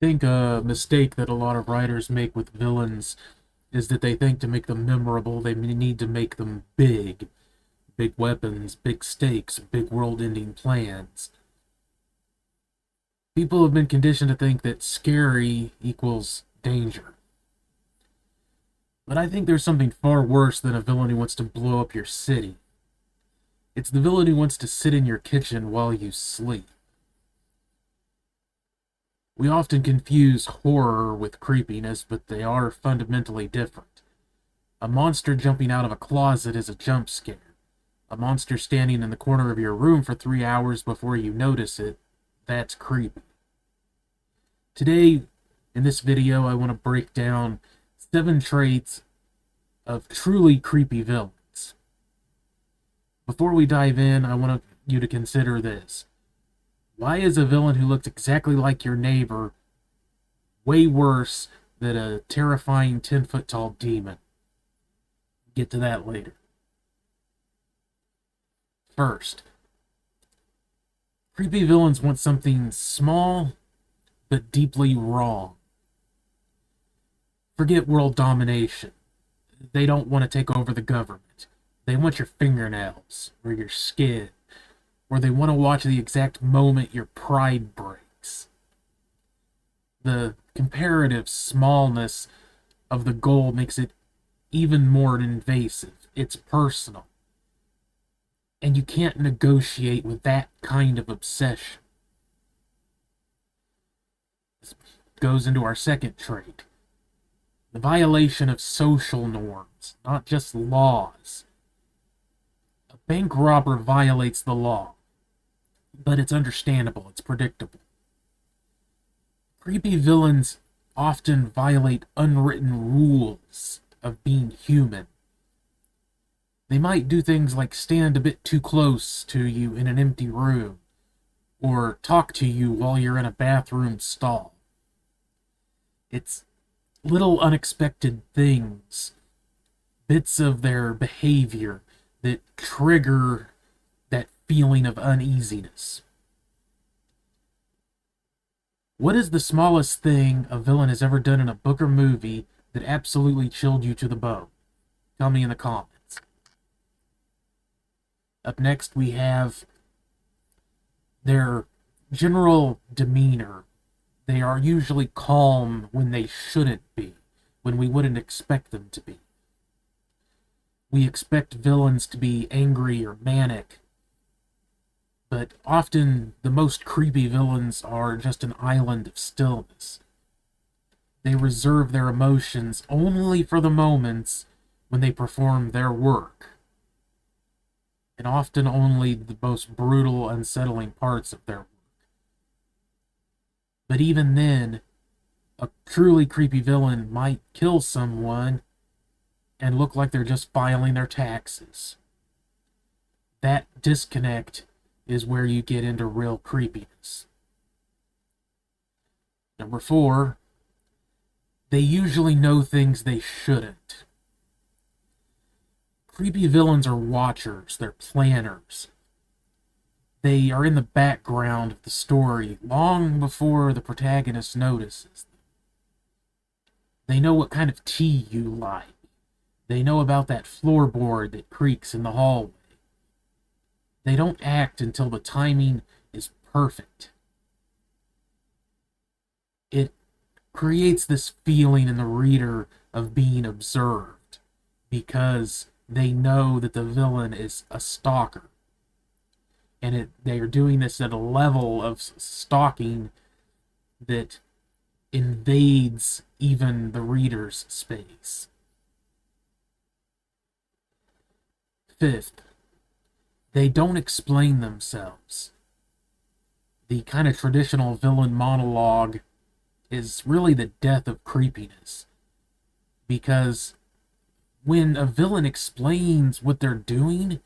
I think a mistake that a lot of writers make with villains is that they think to make them memorable, they need to make them big. Big weapons, big stakes, big world ending plans. People have been conditioned to think that scary equals danger. But I think there's something far worse than a villain who wants to blow up your city. It's the villain who wants to sit in your kitchen while you sleep. We often confuse horror with creepiness, but they are fundamentally different. A monster jumping out of a closet is a jump scare. A monster standing in the corner of your room for 3 hours before you notice it, that's creepy. Today, in this video, I want to break down 7 traits of truly creepy villains. Before we dive in, I want you to consider this. Why is a villain who looks exactly like your neighbor way worse than a terrifying 10-foot tall demon? Get to that later. First, creepy villains want something small but deeply wrong. Forget world domination. They don't want to take over the government. They want your fingernails or your skin, or they want to watch the exact moment your pride breaks. The comparative smallness of the goal makes it even more invasive. It's personal. And you can't negotiate with that kind of obsession. This goes into our second trait. The violation of social norms, not just laws. A bank robber violates the law, but it's understandable, it's predictable. Creepy villains often violate unwritten rules of being human. They might do things like stand a bit too close to you in an empty room, or talk to you while you're in a bathroom stall. It's little unexpected things, bits of their behavior that trigger that feeling of uneasiness. What is the smallest thing a villain has ever done in a book or movie that absolutely chilled you to the bone? Tell me in the comments. Up next, we have their general demeanor. They are usually calm when they shouldn't be, when we wouldn't expect them to be. We expect villains to be angry or manic, but often the most creepy villains are just an island of stillness. They reserve their emotions only for the moments when they perform their work, and often only the most brutal, unsettling parts of their work. But even then, a truly creepy villain might kill someone and look like they're just filing their taxes. That disconnect is where you get into real creepiness. Number 4, they usually know things they shouldn't. Creepy villains are watchers, they're planners. They are in the background of the story long before the protagonist notices them. They know what kind of tea you like. They know about that floorboard that creaks in the hallway. They don't act until the timing is perfect. It creates this feeling in the reader of being observed because they know that the villain is a stalker. And they are doing this at a level of stalking that invades even the reader's space. 5th, they don't explain themselves. The kind of traditional villain monologue is really the death of creepiness. Because when a villain explains what they're doing,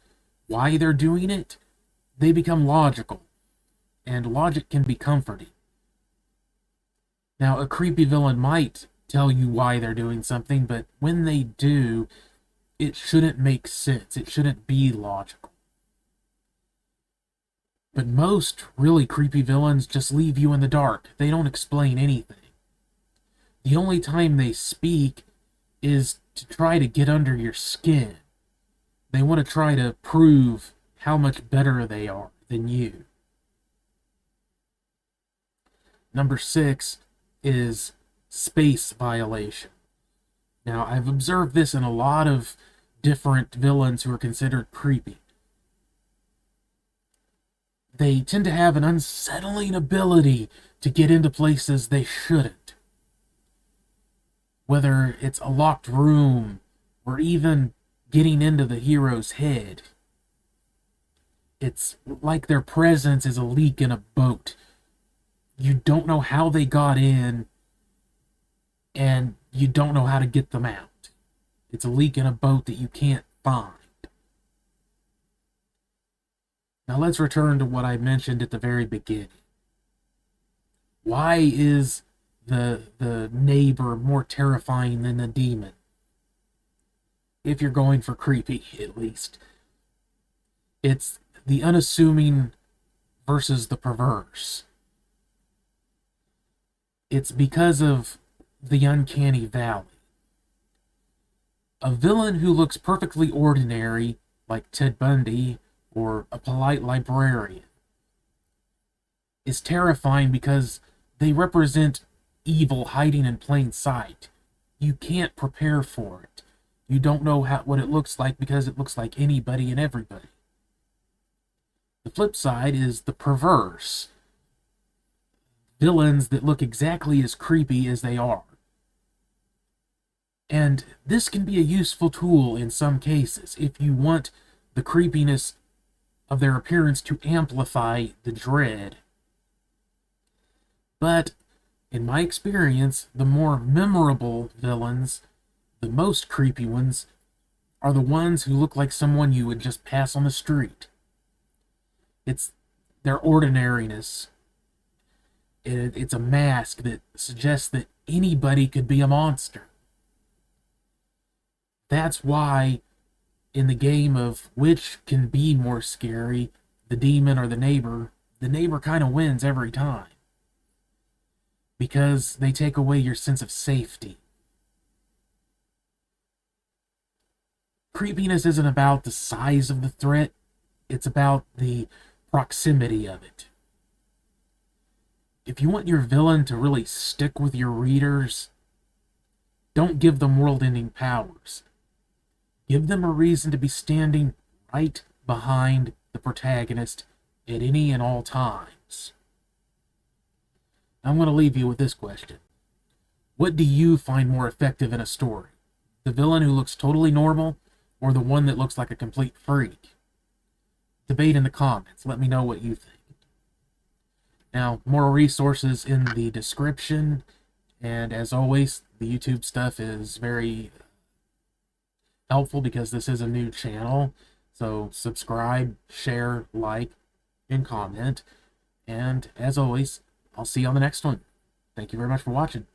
why they're doing it, they become logical. And logic can be comforting. Now, a creepy villain might tell you why they're doing something, but when they do, it shouldn't make sense. It shouldn't be logical. But most really creepy villains just leave you in the dark. They don't explain anything. the only time they speak is to try to get under your skin. They want to try to prove how much better they are than you. Number 6 is space violation. Now, I've observed this in a lot of different villains who are considered creepy. They tend to have an unsettling ability to get into places they shouldn't. Whether it's a locked room or even getting into the hero's head. It's like their presence is a leak in a boat. You don't know how they got in, and you don't know how to get them out. It's a leak in a boat that you can't find. Now let's return to what I mentioned at the very beginning. Why is the neighbor more terrifying than the demon? If you're going for creepy, at least. It's the unassuming versus the perverse. It's because of the uncanny valley. A villain who looks perfectly ordinary, like Ted Bundy or a polite librarian, is terrifying because they represent evil hiding in plain sight. You can't prepare for it. You don't know what it looks like because it looks like anybody and everybody. The flip side is the perverse. Villains that look exactly as creepy as they are. And this can be a useful tool in some cases if you want the creepiness of their appearance to amplify the dread. But, in my experience, the more memorable villains, the most creepy ones, are the ones who look like someone you would just pass on the street. It's their ordinariness. It's a mask that suggests that anybody could be a monster. That's why, in the game of which can be more scary, the demon or the neighbor kind of wins every time. Because they take away your sense of safety. Creepiness isn't about the size of the threat, it's about the proximity of it. If you want your villain to really stick with your readers, don't give them world-ending powers. Give them a reason to be standing right behind the protagonist at any and all times. I'm going to leave you with this question. What do you find more effective in a story? The villain who looks totally normal, or the one that looks like a complete freak? Debate in the comments. Let me know what you think. Now, more resources in the description, and as always, the YouTube stuff is very helpful because this is a new channel. So subscribe, share, like, and comment. And as always, I'll see you on the next one. Thank you very much for watching.